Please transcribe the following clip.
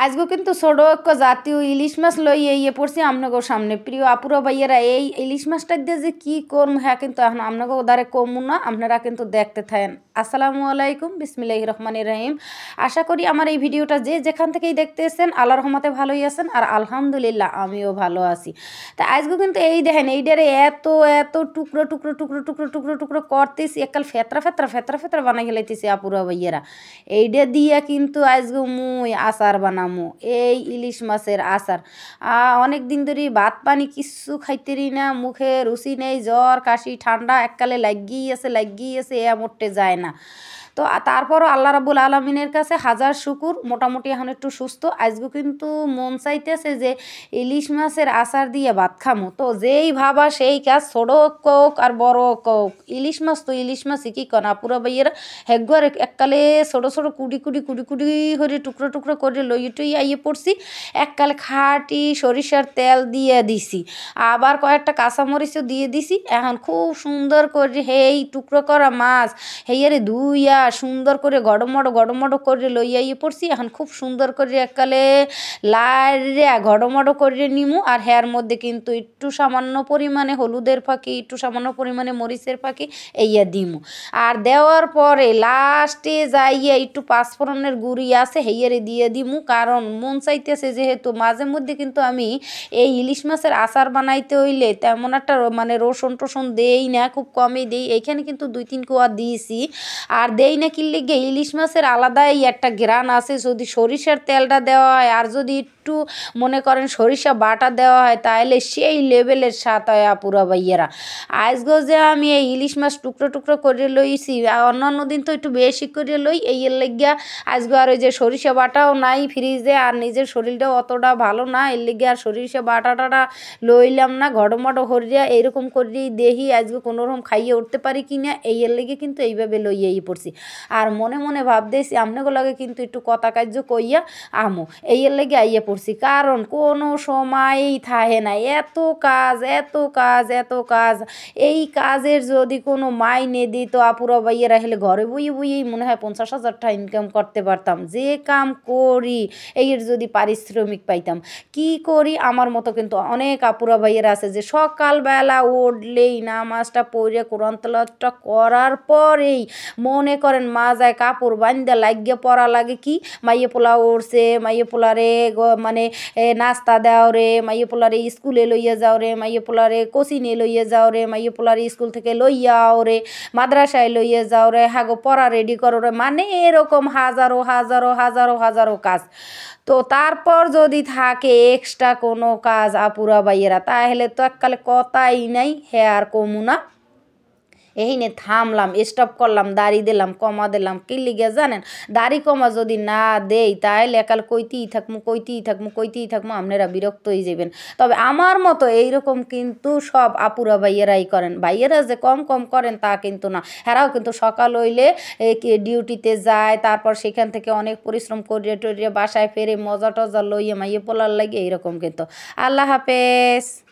আজকে কিন্তু ছোট একটা জাতীয় ইলিশ মাছ লইয়ে পড়ছি আপনাদের সামনে। প্রিয় আপুরা ভাইয়েরা, এই ইলিশ মাছটা দিয়ে যে কি করম হ্যাঁ কিন্তু এখন আপনাকে ওদারে কমু না, আপনারা কিন্তু দেখতে থাকেন। আসসালামু আলাইকুম, বিসমিল্লাহির রহমানির রহিম। আশা করি আমার এই ভিডিওটা যে যেখান থেকেই দেখতেছেন আল্লাহর রহমতে ভালোই আছেন, আর আলহামদুলিল্লাহ আমিও ভালো আছি। তা আজকে কিন্তু এই দেখেন এইটারে এত এত টুকরো টুকরো টুকরো টুকরো টুকরো টুকরো করতেছি, একাল ফেতরা ফেতরা ফেতরা ফেতরা বানাই গেলাইতেছি আপুরা ভাইয়েরা। এইটা দিয়া কিন্তু আজকে মুই আচার বানামু, এই ইলিশ মাছের আচার। অনেক দিন ধরে ভাত পানি কিচ্ছু খাইতেরি না, মুখে রুচি নেই, জ্বর কাশি ঠান্ডা এককালে লাগিয়েই আছে এ মরতে যায় না। তো তারপরও আল্লাহ রাব্বুল আলমিনের কাছে হাজার শুকুর, মোটামুটি এখন একটু সুস্থ। আজকে কিন্তু মন চাইতেছে যে ইলিশ মাছের আচার দিয়ে ভাত খামো। তো যেই ভাবা সেই কাজ, ছোট কোক আর বড় কোক, ইলিশ মাছ তো ইলিশ মাছই কি কনা পুরা বাইয়েরা হেগুয়ার এককালে ছোট ছোট কুড়ি কুড়ি কুড়ি কুড়ি করে টুকরো টুকরো করে লইটুই আইয়ে পড়ছি। এককালে খাঁটি সরিষার তেল দিয়ে দিছি, আবার কয়েকটা কাঁচামরিচও দিয়ে দিছি। এখন খুব সুন্দর করে এই টুকরো করা মাছ হেয়ারে ধুইয়া সুন্দর করে গড়মড়ো করে লইয়াই পড়ছি। এখন খুব সুন্দর করে এককালে লাইয়া গড়মড়ো করে নিমু। আর হেয়ার মধ্যে কিন্তু একটু সামান্য পরিমাণে হলুদের ফাঁকি, একটু সামান্য পরিমাণে মরিচের ফাঁকি এইয়া দিমু। আর দেওয়ার পরে লাস্টে যাইয়া একটু পাঁচফোড়নের গুঁড়ি আছে হেয়ারে দিয়ে দিমু, কারণ মন চাইতেছে যেহেতু। মাঝে মধ্যে কিন্তু আমি এই ইলিশ মাছের আচার বানাইতে হইলে তেমন একটা মানে রসুন টসুন দেই না, খুব কমই দেই। এইখানে কিন্তু 2-3 কোয়া দিয়েছি। আর দেই না কি লিগে, ইলিশ মাছের আলাদাই একটা ঘ্রাণ আছে যদি সরিষার তেলটা দেওয়া হয়, আর যদি একটু মনে করেন সরিষা বাটা দেওয়া হয় তাহলে সেই লেভেলের স্বাদ হয় আপুরা ভাইয়েরা। আজকে যে আমি এই ইলিশ মাছ টুকরো টুকরো করে লইছি, অন্যান্য দিন তো একটু বেশি করে লই, এই এর লেগিয়া আজকে আর ওই যে সরিষা বাটাও নাই ফ্রিজে, আর নিজের শরীরটাও অতটা ভালো না, এর লেগে আর সরিষা বাটাটা লইলাম না। ঘটমটো হরিয়া এইরকম করেই দেখি আজকে কোনোরকম খাইয়ে উঠতে পারি কি না, এই এর লেগে কিন্তু এইভাবে লইয়াই পড়ছি। আর মনে মনে ভাবতেছি আপনাগুলোকে কিন্তু একটু কথা কার্য কইয়া আমো, এই এর লেগে আইয়া পড়ছি, কারণ কোনো সময়ই থাকে না, এত কাজ এত কাজ এত কাজ। এই কাজের যদি কোনো মাইনে দিত আপুরা ভাইয়েরা, হলে ঘরে বইয়ে বইয়েই মনে হয় 50,000 টাকা ইনকাম করতে পারতাম। যে কাম করি এর যদি পারিশ্রমিক পাইতাম। কি করি আমার মতো কিন্তু অনেক আপুরা ভাইয়েরা আছে যে সকালবেলা উঠলেই নামাজটা পড়ে কোরআন তেলাওয়াতটা করার পরেই মনে করেন মাজায় কাপড় বান্ধা লাগিয়ে পড়া লাগে কি, মাইয়ে পোলা উঠছে, মাইয়ে পোলারে মানে নাস্তা দাও রে, মাইয়ে পোলারে স্কুলে লইয়া যাও রে, মাইয়ে পোলারে কোচিনে লইয়া যাও রে, মাইয়ে পোলারে স্কুল থেকে লইয়াও রে, মাদ্রাসায় লইয়া যাও রে, হাগো পড়া রেডি করো রে, মানে এরকম হাজারো হাজারো হাজারো হাজারো কাজ। তো তারপর যদি থাকে এক্সট্রা কোনো কাজ আপুরা বাইয়েরা, তাহলে তো এককালে কথাই নাই, হ্যাঁ আর কমু না। এই নে থামলাম, স্টপ করলাম, দাড়ি দিলাম, কমা দিলাম। কি লিগে জানেন, দাড়ি কমা যদি না দেই তাহলে একাল কইতেই থাকবো, আপনারা বিরক্ত হয়ে যাবেন। তবে আমার মতো এইরকম কিন্তু সব আপুরা ভাইয়েরাই করেন। ভাইয়েরা যে কম কম করেন তা কিন্তু না, হেরাও কিন্তু সকাল হইলে ডিউটিতে যায়, তারপর সেখান থেকে অনেক পরিশ্রম করিয়ে টরিয়ে বাসায় ফেরে মজা টজা লইয়ে মাইয়ে পোলার লাগে এইরকম কিন্তু। আল্লাহ হাফেজ।